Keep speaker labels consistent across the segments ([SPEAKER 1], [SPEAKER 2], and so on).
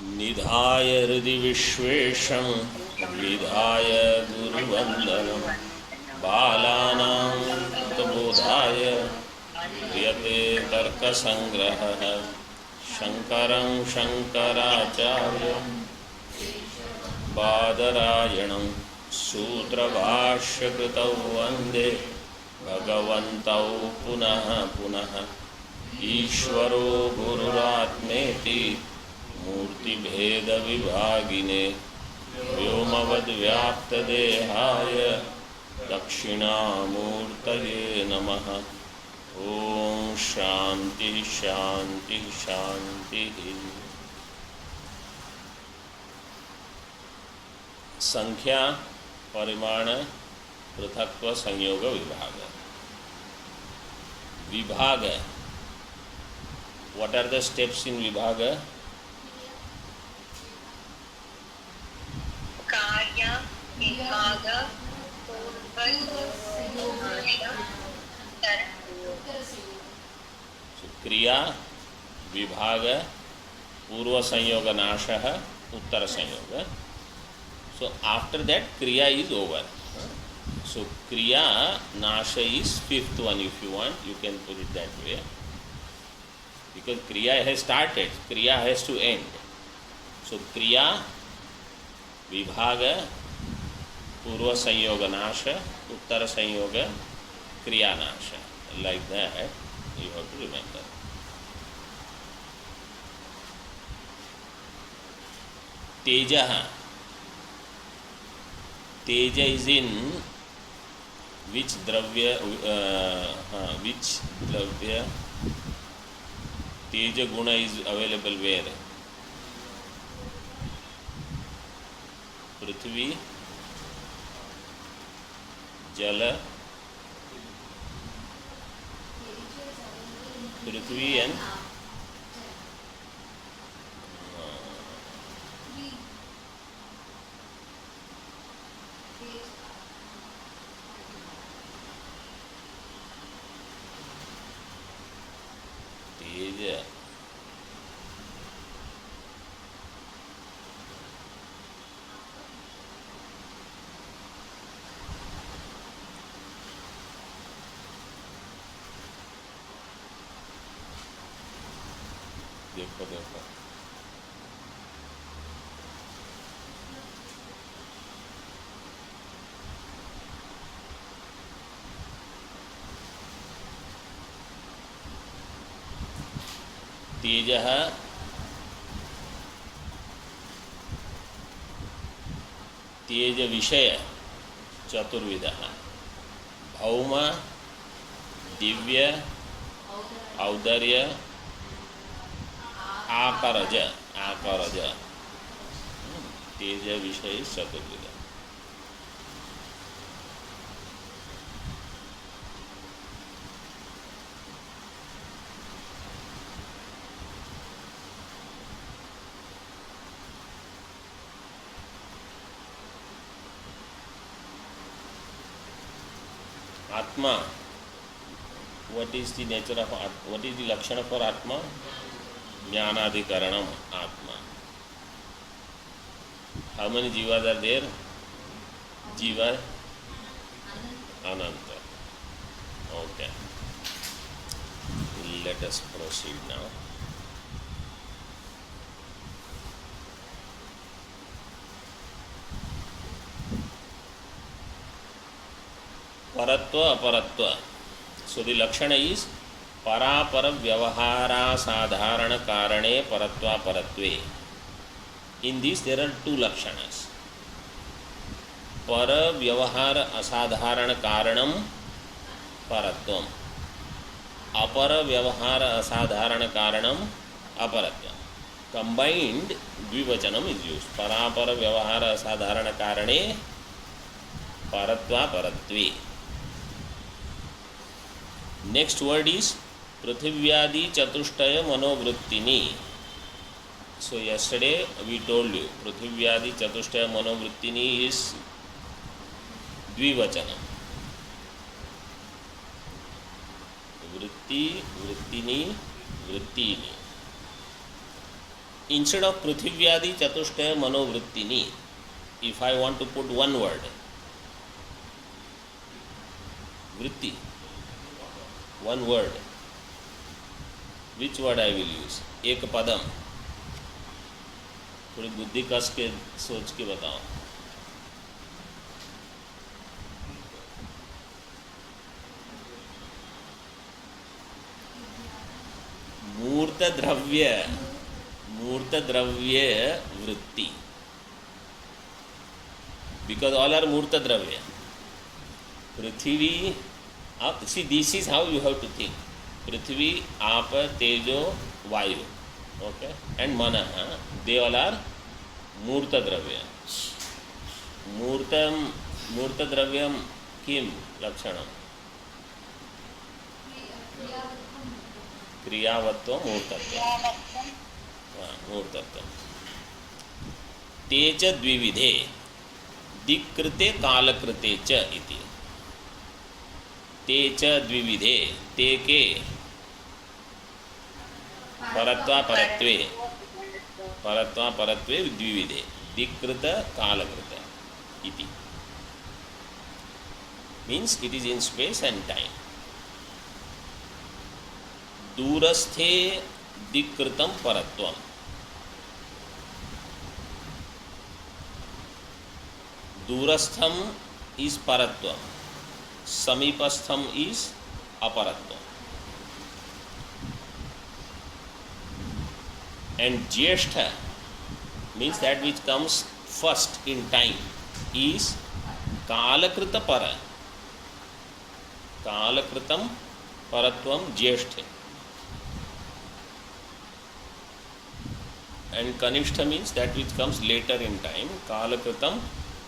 [SPEAKER 1] निधाय हृदि विश्वेशं विधाय गुरुवन्दनं बालानां तबोधाय क्रियते तर्कसङ्ग्रहः शङ्करं शङ्कराचार्यं बादरायणं सूत्रभाष्यकृतौ वन्दे भगवन्तौ पुनः पुनः ईश्वरो गुरुरात्मेति मूर्तिभेदविभागिने व्योमवद्व्याप्तदेहाय दक्षिणामूर्तये नमः। ओम शांति शांति शांति। संख्या परिमाण पृथक्त्व संयोग विभाग। विभाग, what are the steps in विभाग?
[SPEAKER 2] कार्य विभाग
[SPEAKER 1] क्रिया विभाग पूर्व संयोग नाशः उत्तर संयोग. So after that kriya is over. So kriya nasha is fifth one. If you want, you can put it that way, because kriya has started, kriya has to end. So kriya विभाग पूर्व संयोग नाश उत्तर संयोग क्रिया नाश, like that you have to remember. तेजः, तेज is in which द्रव्य, तेज गुण is available where? पृथ्वी, जल, पृथ्वी एंड तेज, देखो देखो तेजः तेज विषय चतुर्विधः भौम दिव्य औदर्य आकरज, आकरज तेज विषय चतुर्विध. आत्मा, what is the nature of atma? What is the lakshana for atma? ज्ञानाधिकरणम आत्मा. How many jivas are there? Jiva Ananta. Okay. Let us proceed now. Paratva aparatva. So the lakshana is परापर व्यवहारा साधारण कारणे परत्वा परत्वे. In this there are two lakshanas. पर व्यवहार असाधारण कारणम परत्वम, अपर व्यवहार असाधारण कारणम अपरत्वम. Combined द्विवचनम is used. परापर व्यवहार असाधारण कारणे परत्वा परत्वे. Next word is पृथिव्यादि चतुष्टय मनोवृत्तिनी. So yesterday we told you पृथिव्यादि चतुष्टय मनोवृत्तिनी is द्विवचनम. वृत्ति, वृत्तिनी, वृत्तिनी. instead of Prithvivyadi Chatushtaya Manovrittini, if I want to put one word, Vritti, one word, which word I will use? एक पदम. थोड़ी बुद्धि कस के सोच के बताओ. मूर्त द्रव्य वृत्ति, because all are मूर्त द्रव्य. पृथ्वी, आप see this is how you have to think. पृथ्वी, आप, तेजो, वायु, okay, and मनः, they all are मूर्त द्रव्य. मूर्त द्रव्यम किम लक्षणम? क्रियावत्व मूर्तत्व. मूर्तत्व. ते च द्विविधे दिक्कृते कालकृते च इति. ते च द्विविधे, ते के परत्वापरत्वे द्विविधे दिक्कृत कालकृत इति. means it is in space and time. दूरस्थे दिक्कृतं परत्वम. दूरस्थम is paratvam, samipastham is aparatvam. And jyeshtha means that which comes first in time is kalakrita para. Kalakritam paratvam jyeshtha. And kanishtha means that which comes later in time, kalakritam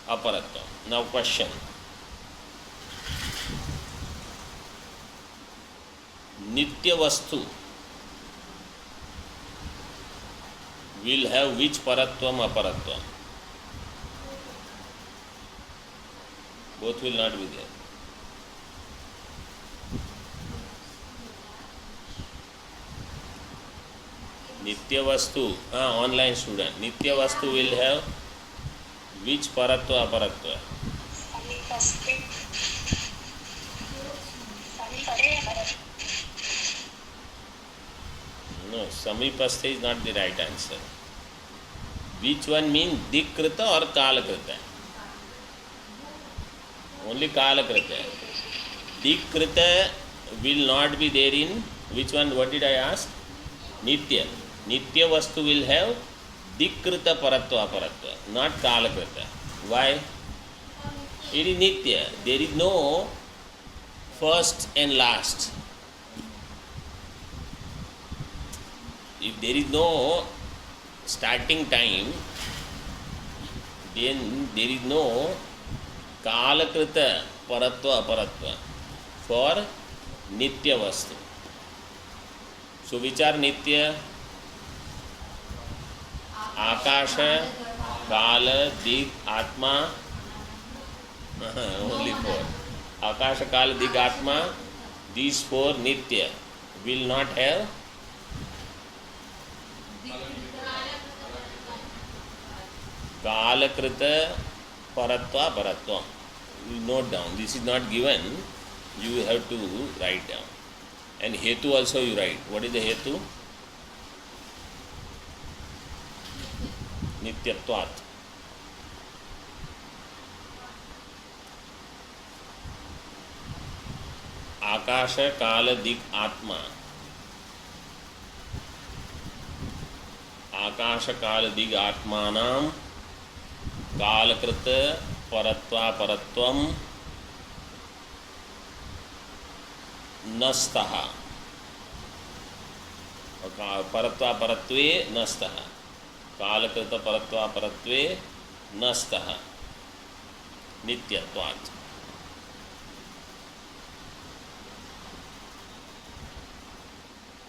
[SPEAKER 1] aparatvam. Now question. Nitya vastu will have which paratvam aparatvam? Both will not be there. Nitya vastu, online student. Nitya vastu will have which paratva aparatva? No, samipastha is not the right answer. Which one means dikrita or kalakrita? Only kalakrita. Dikrita will not be there in which one? What did I ask? Nitya. Nitya vastu will have dikrita paratva aparatva, not kalakrita. Why? It is nitya. There is no first and last. If there is no starting time, then there is no kalakrita paratva aparatva for nitya vastu. So which are nitya? Akasha, Kala, Dig, Atma. Only four. Akasha, Kala, Dig, Atma. These four nitya will not have Kalakrita paratva paratva. You note down. This is not given. You have to write down. And hetu also you write. What is the hetu? Nityatvat. Akasha, Kala, Dig, Atma. Akasha, Kala, Dig, Atmanam Kalakrita paratva paratvam nastaha. Paratva paratve nastaha. Kalakrita paratva paratve nastaha. Nityatvat.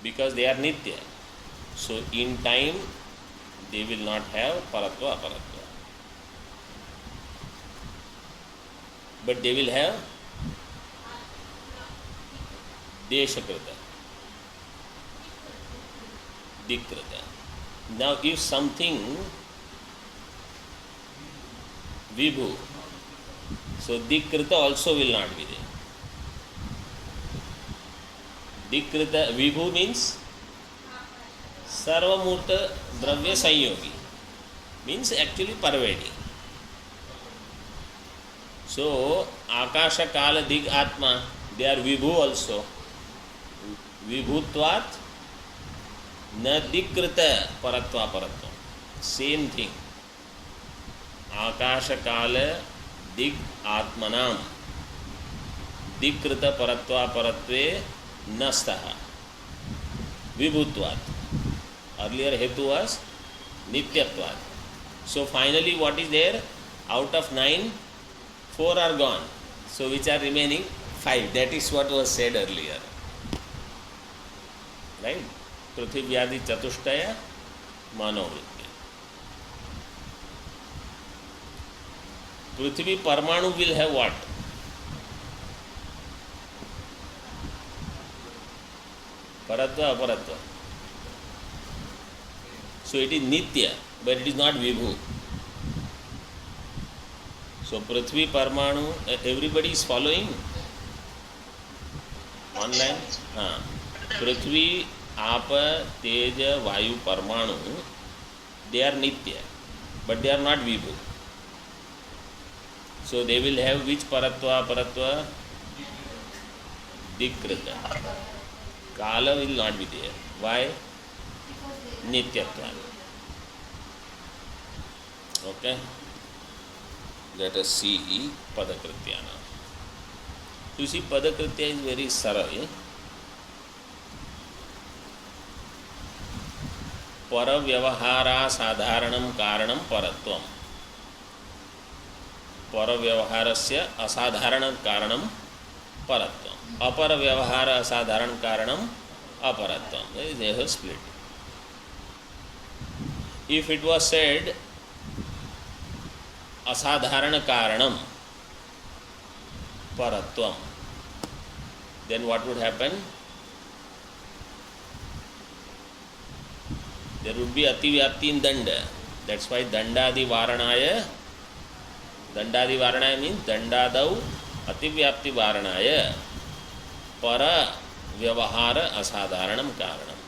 [SPEAKER 1] Because they are nitya. So in time they will not have paratva aparatva. But they will have deshakrita, dikrita. Now, if something vibhu, so dikrita also will not be there. Dikrita vibhu means sarvamurta dravya sanyogi, means actually pervading. So akasha kala dig atma, they are vibhu also. Vibhutvat न दिकृत परत्वा परत्व, same thing. आकाश काल दिग आत्मनाम दिकृत परत्वा परत्वे न स्तः विभुत्वात्. Earlier हेतु was नित्यत्वात्. So finally what is there? Out of 9, 4 are gone. So which are remaining? 5. That is what was said earlier. Right? पृथिव्यादि चतुष्टय मनोवृत्ति. पृथ्वी परमाणु will have what? Paratva, aparatva. So it is nitya, but it is not vibhu. So Prithvi Parmanu, everybody is following? Online? हाँ. Prithvi, आप, तेज, वायु, परमाणु, they are nitya, but they are not vibhu. So they will have which paratva, paratva? Dikrita. Kala will not be there. Why? Nityatva. Okay? Let us see Padakritya now. You see, Padakritya is very saral. परव्यवहारा साधारणं कारणं परत्वम. परव्यवहारस्य असाधारणं कारणं परत्वम. अपरव्यवहार असाधारण कारणं अपरत्वम. There is a split. If it was said असाधारण कारणं परत्वम, then what would happen? There would be ativyapti in danda. That's why dandadi varanaya means dandadau ativyapti varanaya para vyavahara asadharanam karanam.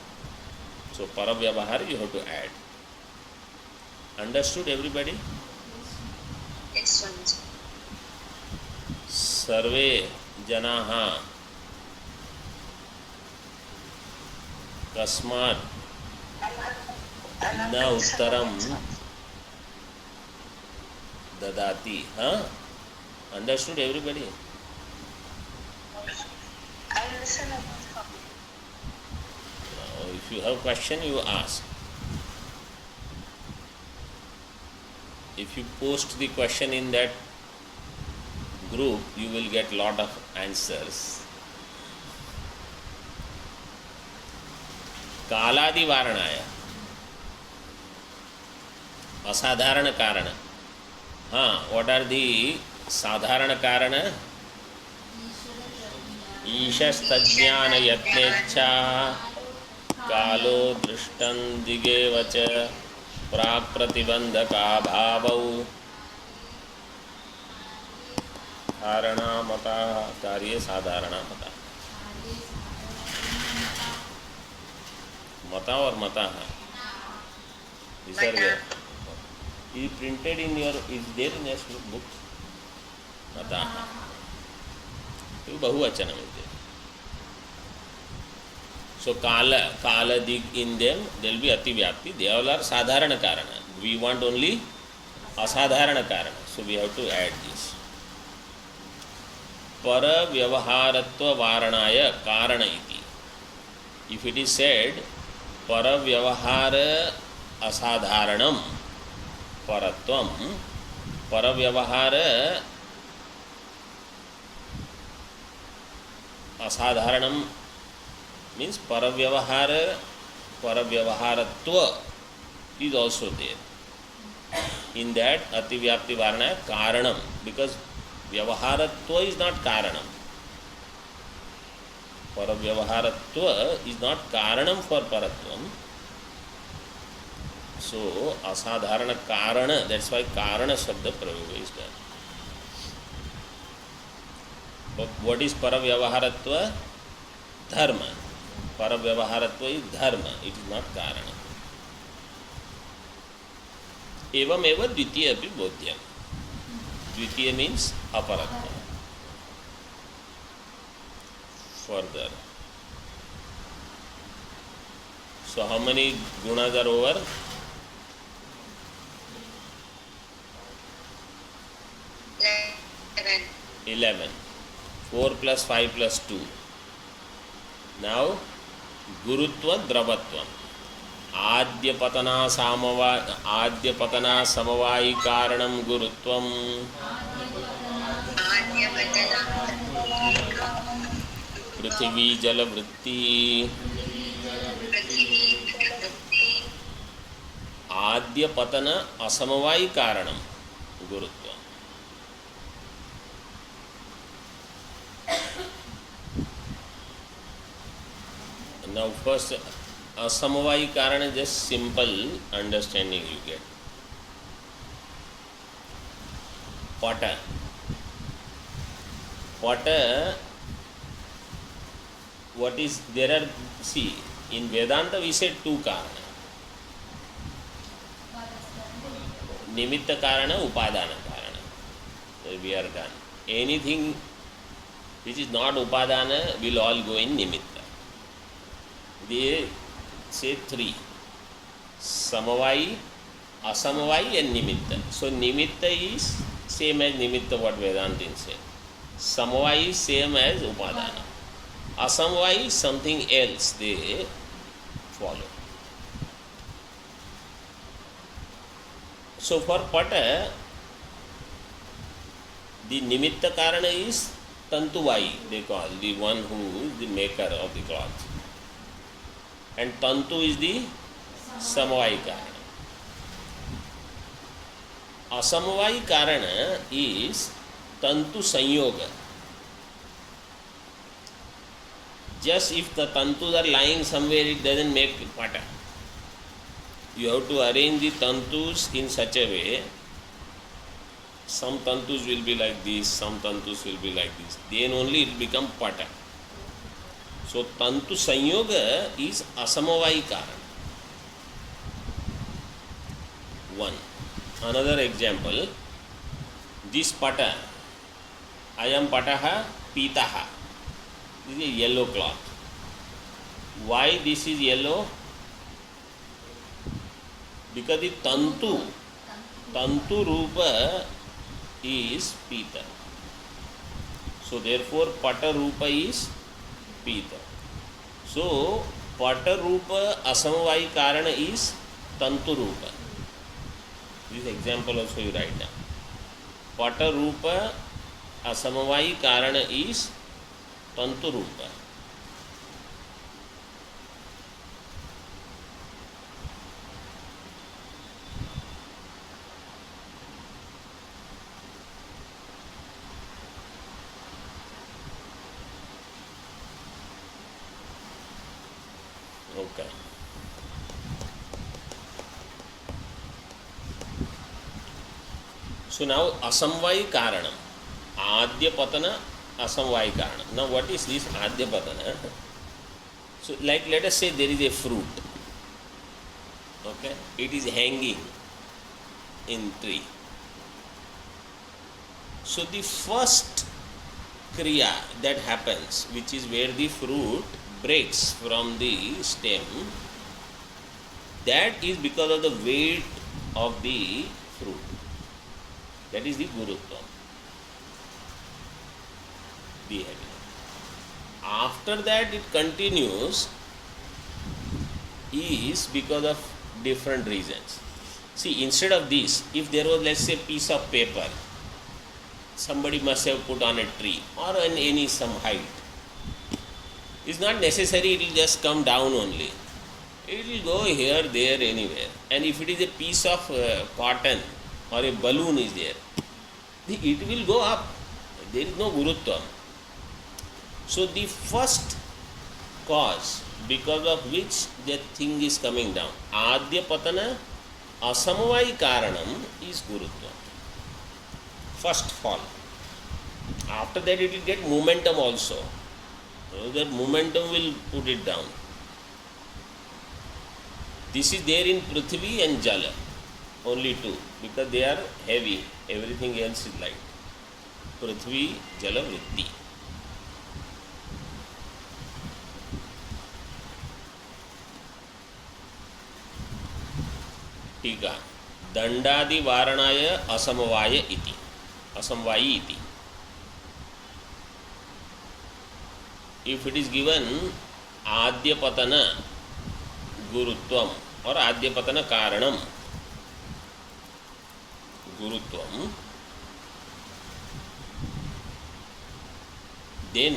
[SPEAKER 1] So para vyavahara you have to add. Understood everybody?
[SPEAKER 2] Yes, Swamiji.
[SPEAKER 1] Sarve janaha kasmat न उत्तरम ददाति. हाँ, understood everybody? If you have question, you ask. If you post the question in that group, you will get lot of answers. कालादि वारणाय असाधारण कारण. हाँ, what are the साधारण कारण? ईशस्तज्ञान यत्नेच्छा कालो दृष्टं दिगेव च प्राक् प्रतिबंधकाभावौ धारणा मता कार्ये साधारणा मता. मता और मता विसर्ग is printed in your, is there in your book? Mata. Bahuvachanam is there. So kala dig in them, there will be ativyapti. They all are sadharana karana. We want only asadharana karana. So we have to add this. Para vyavaharatva varanaya karana iti. If it is said para vyavahara asadharanam परत्वम, परव्यवहार असाधारणम means परव्यवहारत्व is also there. In that ativyapti varana karanam, because vyavaharatva is not karanam. Paravyavaharatva is not karanam for paratvam. So asadharana karana, that's why karana shabda prayoga is done. But what is paravyavaharatva? Dharma. Paravyavaharatva is dharma, it is not karana. Evam eva dvitiya api bodhyam. Dvitiya means aparatva. Further. So how many gunas are over? 11. 4 plus 5 plus 2. Now gurutva dravatvam. आद्य पतना समवायी कारणम गुरुत्वम पृथ्वी जल वृत्ति आद्य पतन असमवायी कारणम गुरुत्वम. Now first असमवायी कारण just simple understanding you get. Pata. What is there are, see, in Vedanta we said two karana. Nimitta karana, upadana karana. So we are done. Anything which is not upadana will all go in nimitta. They say three: samavayi, asamavayi and nimitta. So nimitta is same as nimitta what Vedantin say. Samavayi is same as upadana. Asamavayi is something else they follow. So for pata, the nimitta karana is tantuvayi, they call, the one who is the maker of the cloth. And tantu is the samavayi karana. Asamavayi karana is tantu sanyoga. Just if the tantus are lying somewhere, it doesn't make pata. You have to arrange the tantus in such a way. Some tantus will be like this, some tantus will be like this. Then only it will become pata. So tantu sanyoga is asamavayi karana. One. Another example, this pata, ayam pataha pitaha. This is a yellow cloth. Why this is yellow? Because the tantu rupa is pita. So therefore pata rupa is pita. So pata rupa asamavayi karana is tantu rupa. This example also you write down. Pata rupa asamavayi karana is tantu rupa. Okay. So now asamvayi karanam. Adya patana asamvayi karanam. Now what is this adya patana? So like let us say there is a fruit. Okay. It is hanging in tree. So the first kriya that happens, which is where the fruit breaks from the stem, that is because of the weight of the fruit. That is the gurutva, the heaviness. After that it continues is because of different reasons. See, instead of this, if there was, let's say, piece of paper, somebody must have put on a tree or on any some height. It's not necessary it will just come down only. It will go here, there, anywhere. And if it is a piece of cotton or a balloon is there, it will go up. There is no gurutva. So the first cause because of which that thing is coming down, adya patana asamvayi karanam is gurutva. First fall. After that it will get momentum also. So that momentum will put it down. This is there in Prithvi and Jala. Only two. Because they are heavy. Everything else is light. Prithvi, Jala, Vritti. टीका दंडादि वारणाय असमवाय इति असमवायी इति. If it is given आद्य पतन गुरुत्वम और आद्य पतन कारणम गुरुत्वम, then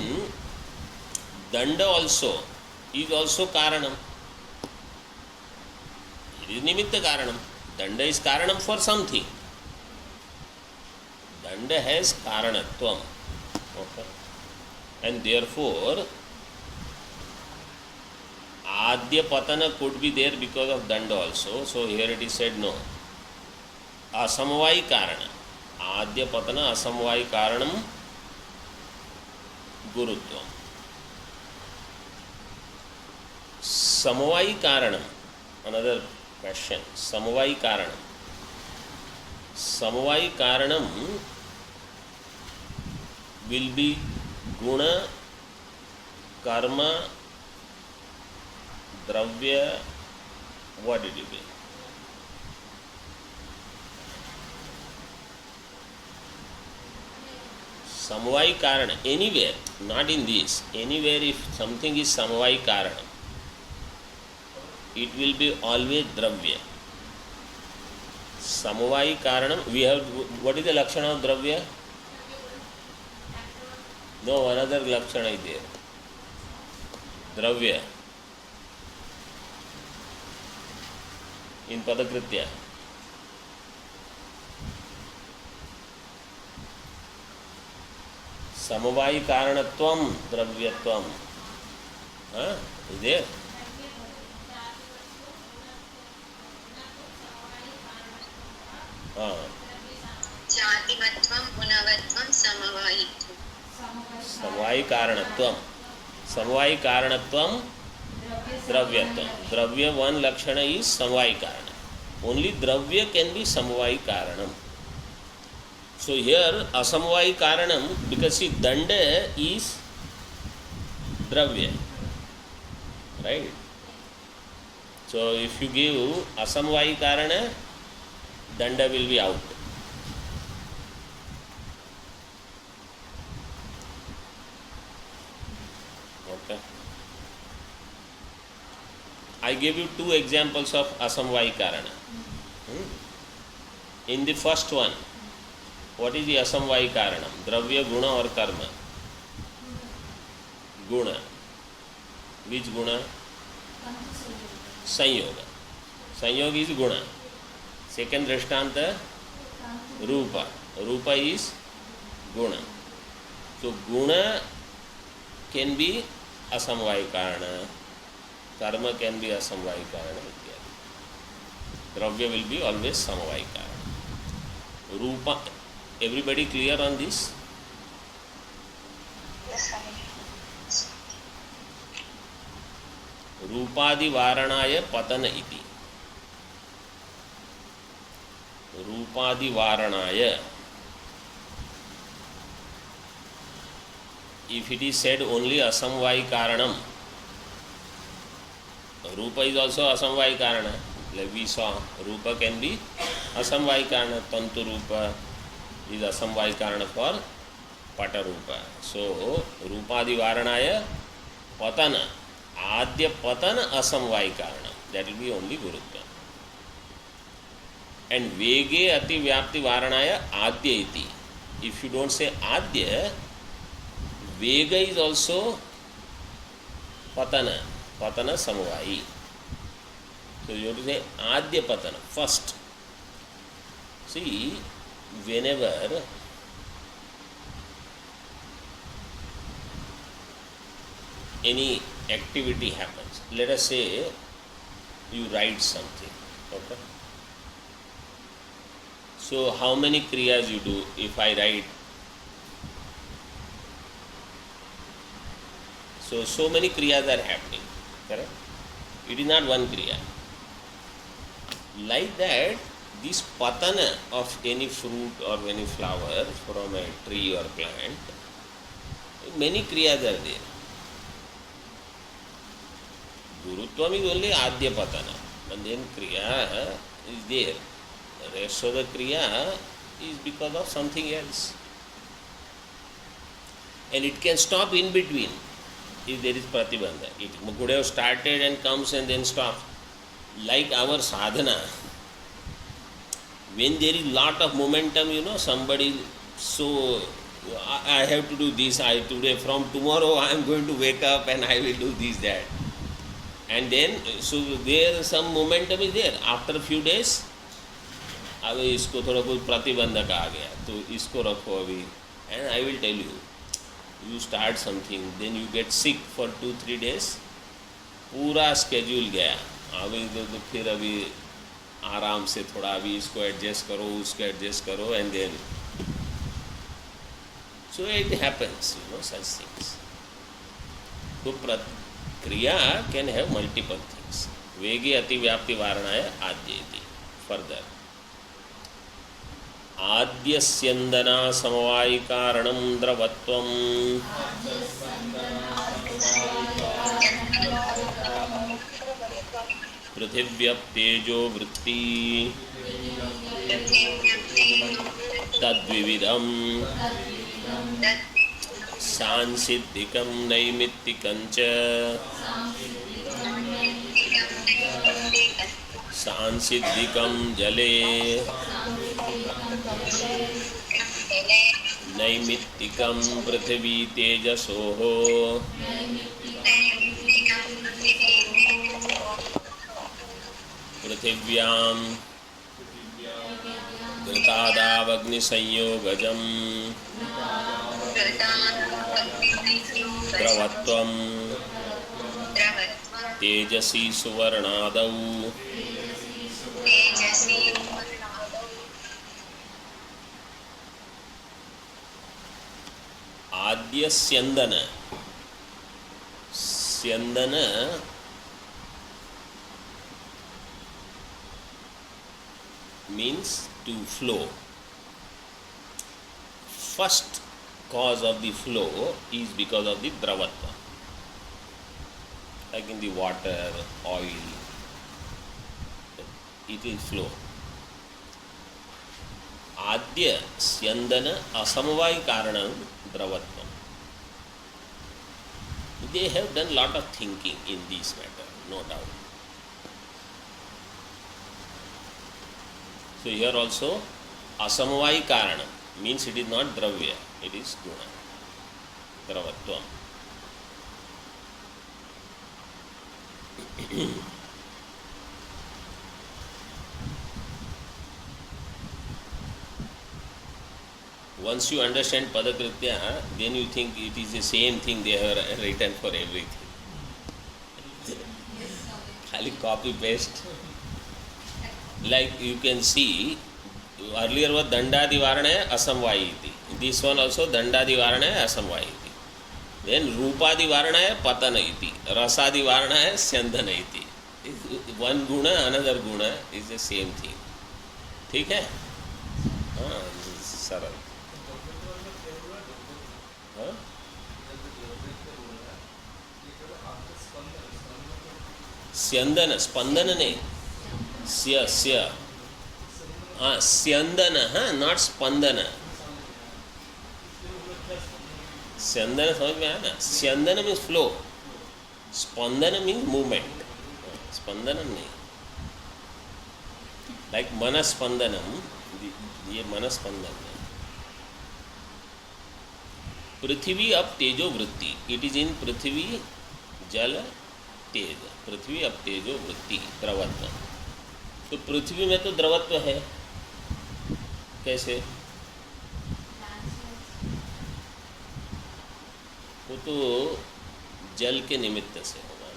[SPEAKER 1] danda also is also karanam. It is nimitta karanam. Danda is karanam for something. Danda has karanatvam. Okay. And therefore adya patana could be there because of danda also. So here it is said no. Asamvayi karana. Adya patana asamvayi karanam gurutvam. Samvayi karanam. Another question. Samvayi karanam. Samvayi karanam will be guna, karma, dravya. What did it be? Samvayi karana. Anywhere, not in this. Anywhere if something is samvayi karana, it will be always dravya. Samvayi karanam, we have, what is the lakshana of dravya? No, another lakshana is there. Dravya. In Padakritya. Samvayi karanatvam, dravyatvam. Is there?
[SPEAKER 2] जातिमत्वं गुणवत्वं समवायित्वं.
[SPEAKER 1] समवायी कारणत्वम. समवायी कारणत्वम द्रव्यत्वम. द्रव्य one lakshana is समवायी कारण. Only dravya can be समवायी कारणम. So here asamvayi karanam, because see danda is dravya, right? So if you give asamvayi karana, danda will be out. Okay. I gave you two examples of asamvayi karana. In the first one, what is the asamvayi karanam? Dravya, guna or karma? Guna. Which guna? Sanyoga. Sanyoga is guna. Second drishtanta, rupa. Rupa is guna. So guna can be asamvayi karana. Karma can be asamvayi karana. Dravya will be always samvayi karana. Rupa. Everybody clear on this?
[SPEAKER 2] Yes, sir.
[SPEAKER 1] रूपादि वारणाय पतन इति. रूपादि वारणाय. If it is said only asamvayi karanam, rupa is also asamvayi karana. Like we saw, rupa can be asamvayi karana. Tantu rupa is asamvayi karana for pata rupa. So rupadi varanaya patana. Adya patana asamvayi karana. That will be only gurutva. And vege ati vyapti varanaya adya iti. If you don't say adya, vega is also patana. Patana samvayi. So you have to say adya patana first. See, whenever any activity happens, let us say you write something, okay? So how many kriyas you do if I write? So many kriyas are happening, correct? It is not one kriya. Like that, this patana of any fruit or any flower from a tree or plant, many kriyas are there. Gurutvam is only adya patana, and then kriya is there. The rest of the kriya is because of something else. And it can stop in between if there is pratibandha. It could have started and comes and then stops. Like our sadhana, when there is lot of momentum, somebody, so I have to do this, today, from tomorrow I am going to wake up and I will do this, that. And then, so there some momentum is there. After a few days, अब इसको थोड़ा बहुत प्रतिबंधक आ गया, तो इसको रखो अभी. And I will tell you, you start something, then you get sick for 2-3 days, पूरा स्केड्यूल गया. अभी तो फिर अभी आराम से थोड़ा अभी इसको एडजस्ट करो, उसको एडजस्ट करो, and then so it happens, such things. तो क्रिया कैन हैव मल्टीपल थिंग्स. वेगे अतिव्याप्ति वारणाय आद्येति. फर्दर आद्यस्यन्दना समवायि कारणं द्रवत्वम् पृथिव्यप्तेजो वृत्ति तद्विविधं सांसिद्धिकं नैमित्तिकं च सांसिद्धिकं जले नैमित्तिकं पृथिवी तेजसोः पृथिव्यां घृतादावग्निसंयोगजं द्रवत्वं तेजसी सुवर्णादौ आद्य स्यंदन. स्यंदन means to flow. First cause of the flow is because of the dravatva, like in the water, oil, it will flow. आद्य स्यंदन असमवाय कारणं द्रवत्वम. They have done lot of thinking in this matter, no doubt. So here also asamvayi karana means it is not dravya, it is guna, dravatvam. Once you understand padakritya, then you think it is the same thing they have written for everything. Khali copy paste. Like you can see, earlier was dandadivaranaya asamvayiti. This one also dandadivaranaya asamvayiti. Then rupadivaranaya patanayiti. Rasadivaranaya syandhanayiti. One guna, another guna is the same thing. ठीक है? हाँ, सरल. हाँ? स्यंदन, स्पंदन नहीं. स्य हाँ, स्यंदन, हाँ, not स्पंदन. स्यंदन समझ में आया ना. स्यंदन मीन्स फ्लो, स्पंदन मीन्स मूवमेंट. स्पंदनम नहीं. लाइक मनस्पंदनम, ये मनस्पंदन है. पृथ्वी अब तेजो वृत्ति. इट इज इन पृथ्वी जल तेज. पृथ्वी अब तेजो वृत्ति द्रवत्व. तो पृथ्वी में तो द्रवत्व है. कैसे? वो तो जल के निमित्त से होगा.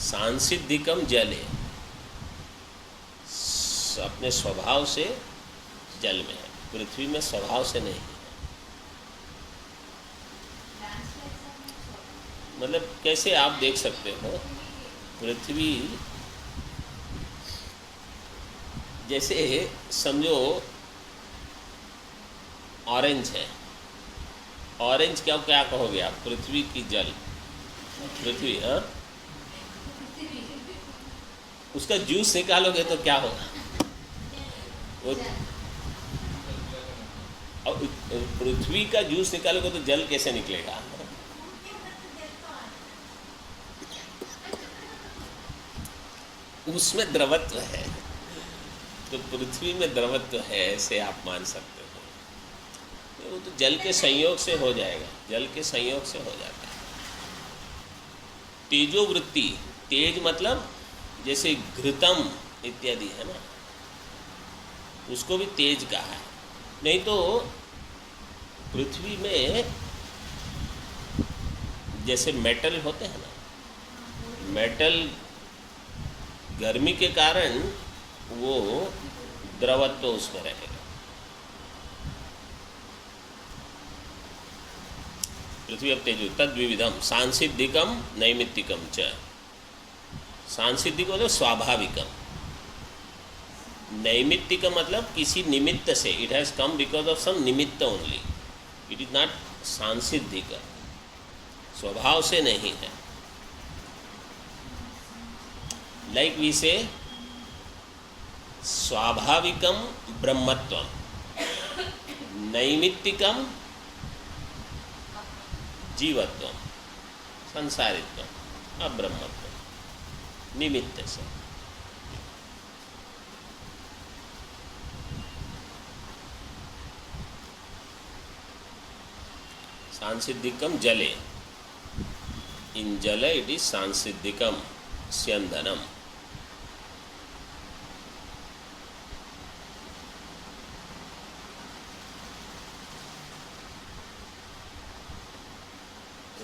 [SPEAKER 1] सांसिद्धिकम जले. अपने स्वभाव से जल में है, पृथ्वी में स्वभाव से नहीं है। मतलब कैसे आप देख सकते हो, पृथ्वी जैसे समझो ऑरेंज है, ऑरेंज क्या क्या कहोगे आप? पृथ्वी की जल, पृथ्वी, हाँ, उसका जूस निकालोगे तो क्या होगा? वो अब पृथ्वी का जूस निकालोगे तो जल कैसे निकलेगा? उसमें द्रवत्व है, तो पृथ्वी में द्रवत्व है, ऐसे आप मान सकते हो। वो तो जल के संयोग से हो जाएगा, जल के संयोग से हो जाता है। तेजोवृत्ति, तेज मतलब जैसे घृतम इत्यादि है ना, उसको भी तेज कहा है। नहीं तो पृथ्वी में जैसे मेटल होते हैं ना, मेटल गर्मी के कारण वो द्रवत्व उसमें रहेगा। पृथ्वी अब तेजो तद विविधम सांसिद्धिकम नैमित्तिकम च। सांसिद्धिक मतलब स्वाभाविकम, नैमित्तिकम मतलब किसी निमित्त से, it has come because of some निमित्त ओनली, इट इज नॉट सांसिद्धिक, स्वभाव से नहीं है। लाइक वी से स्वाभाविकम ब्रह्मत्वम, नैमित्तिकम जीवत्वम, संसारित्वम, अब्रह्मत्वम, निमित्त से। सांसिद्धिकम जले, इन जल इट इज सांसिद्धिकम स्यंदनम।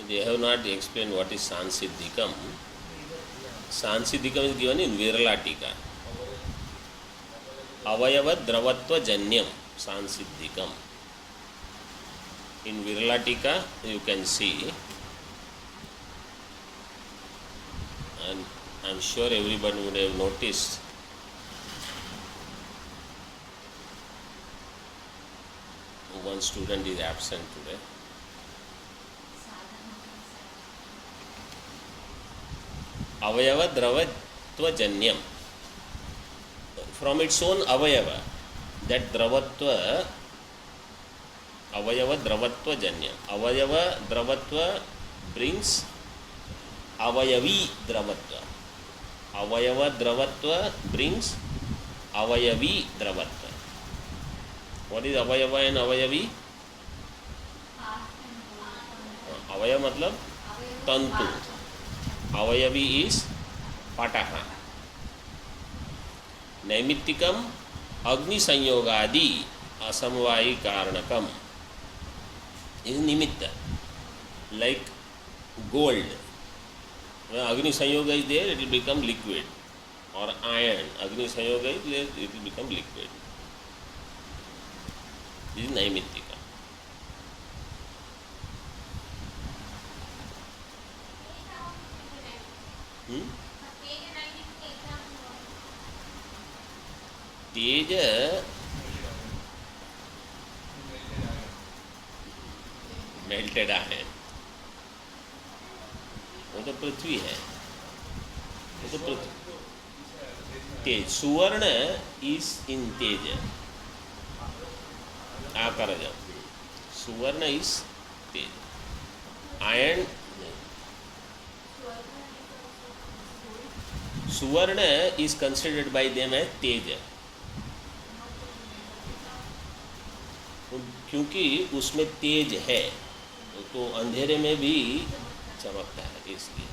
[SPEAKER 1] They have not explained what is Sansiddhikam. Sansiddhikam is given in Viralatika. Avayava Dravatva Janyam Sansiddhikam. In Viralatika you can see, and I am sure everybody would have noticed, one student is absent today. Avayava Dravatva Janyam. From its own Avayava, that Dravatva, Avayava Dravatva Janyam. Avayava Dravatva brings Avayavi Dravatva. Avayava Dravatva brings Avayavi Dravatva. What is Avayava and Avayavi? Avayava मतलब तंतु, अवयवी is पटः, नैमित्तिकम अग्नि संयोगादि असमवायी कारणकम is निमित्त, लाइक गोल्ड, अग्नि संयोग is there, it will become liquid, और आयरन, अग्नि संयोग is there, it will become liquid, is नैमित्तिक। तेज मेल्टेड है, वो तो पृथ्वी है, वो तो पृथ्वी। तेज, सुवर्ण इज इन तेज, आकर जाओ, सुवर्ण इज तेज, आयरन, सुवर्ण is considered by them as तेज, क्योंकि उसमें तेज है, तो अंधेरे में भी चमकता है, इसलिए।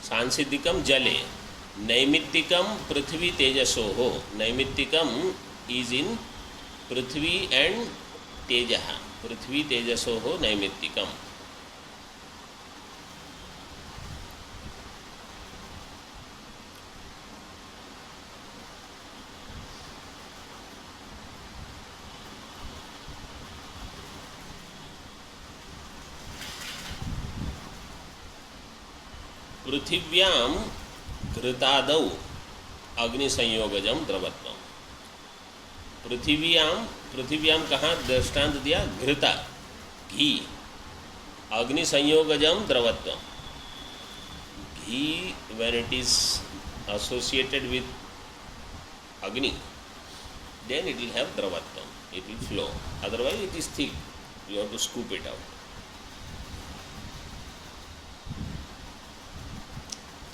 [SPEAKER 1] सांसिद्धिकम जले, नैमित्तिकम पृथ्वी तेजसो हो, नैमित्तिकम इज इन पृथ्वी एंड तेजः, पृथ्वी तेजसो हो नैमित्तिकम, पृथिव्यां घृतादौ अग्निसंयोगजं द्रवत्वम। पृथिव्यां कहाँ दृष्टांत दिया? घृता, घी, अग्निसंयोगजं द्रवत्वम। घी when it is associated with agni, then it will have dravatvam, it will flow, otherwise it is thick, you have to scoop it out.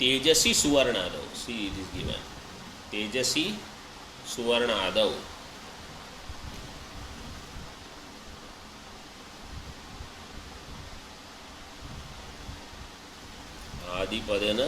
[SPEAKER 1] Tejasi suvarnadau, see it is given, Tejasi suvarnadau, आदिपदेन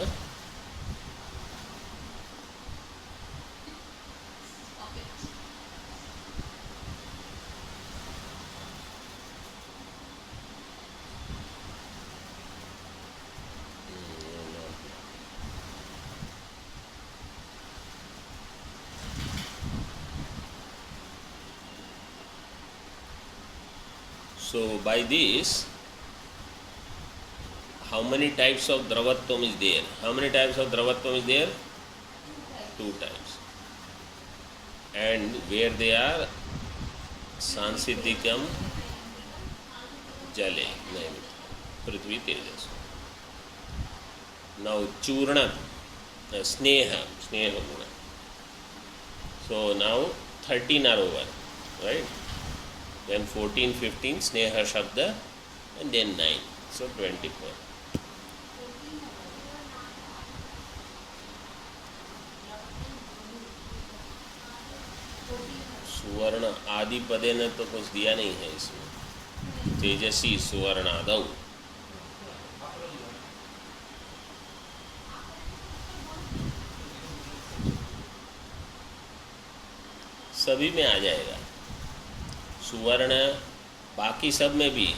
[SPEAKER 1] so by this, how many types of dravatvam is there? How many types of dravatvam is there? 2 types. And where they are? Sansiddhikam jale, prithvi tejas. Now churna, sneha guna. So now 13 are over, right? Then 14, 15, sneha shabda, and then 9. So 24. सुवर्ण आदि पदे ने तो कुछ दिया नहीं है इसमें। तेजसी सुवर्णादौ, सभी में आ जाएगा। सुवर्ण बाकी सब में भी।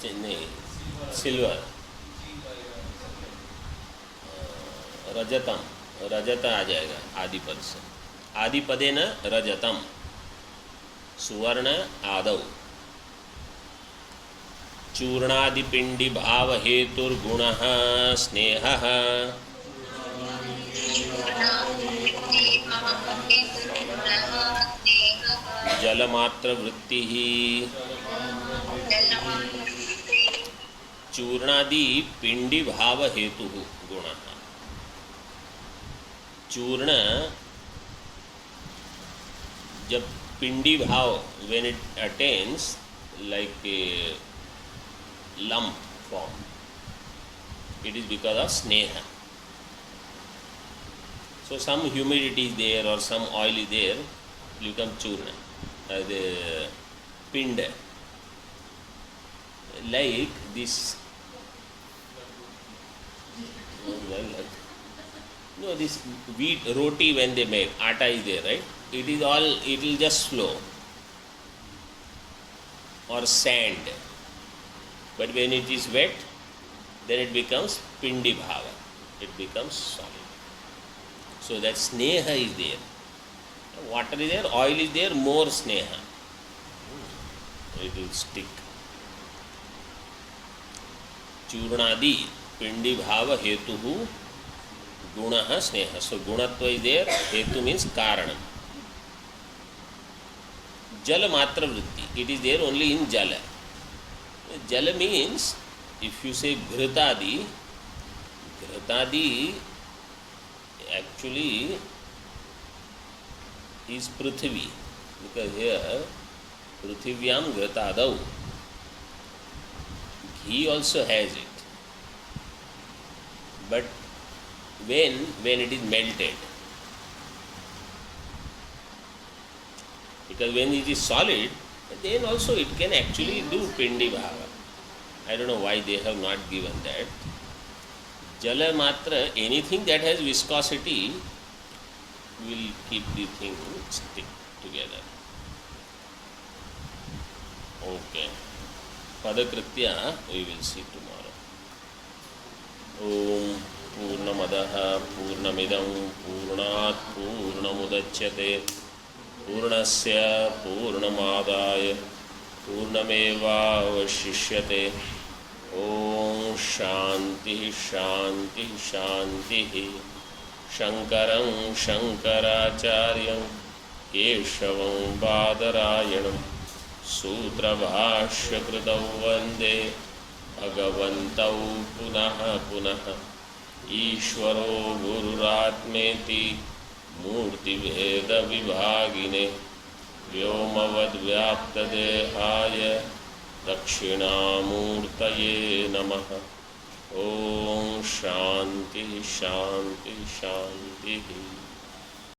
[SPEAKER 1] नहीं, सिल्वर, रजतम, रजत आ जाएगा आदिपद से। आदिपदे न रजतम, सुवर्ण आदौ। चूर्णादिपिंडी भाव हेतुर्गुणः स्नेहः, जलमात्र वृत्तिः। चूर्णादि पिंडी भाव हेतु गुण। चूर्ण जब पिंडी भाव when it attains like a lump form, it is because of sneha. So some humidity is there or some oil is there, it will become churna, the pind, like this. No, this wheat roti when they make, atta is there, right? It is all, it will just flow. Or sand. But when it is wet, then it becomes pindi bhava. It becomes solid. So that sneha is there. Water is there, oil is there, more sneha. It will stick. Churnadi, pindi bhava hetuhu, gunaha sneha. So gunatva is there, hetu means karanam. Jala matra vritti, it is there only in jala. Jala means, if you say ghrutadi, ghrutadi actually is prithvi, because here prithvivyam ghrutadau, he also has it. But when it is melted, because when it is solid, then also it can actually do pindi bhava. I don't know why they have not given that. Jala matra, anything that has viscosity will keep the thing stick together. Okay. Padakritya we will see tomorrow. Om Purnamada पूर्णमदः पूर्णमिदं पूर्णात् पूर्णमुदच्यते पूर्णस्य पूर्णमादाय पूर्णमेवावशिष्यते। ओम शांति शांति शांति। शंकरं शंकराचार्यं केशवं बादरायणं सूत्रभाष्यकृतौ वन्दे भगवन्तौ पुनः पुनः। ईश्वरो गुरुरात्मेति मूर्तिभेदविभागिने व्योमवद्व्याप्तदेहाय दक्षिणामूर्तये नमः। ओम शांति शांति शांति।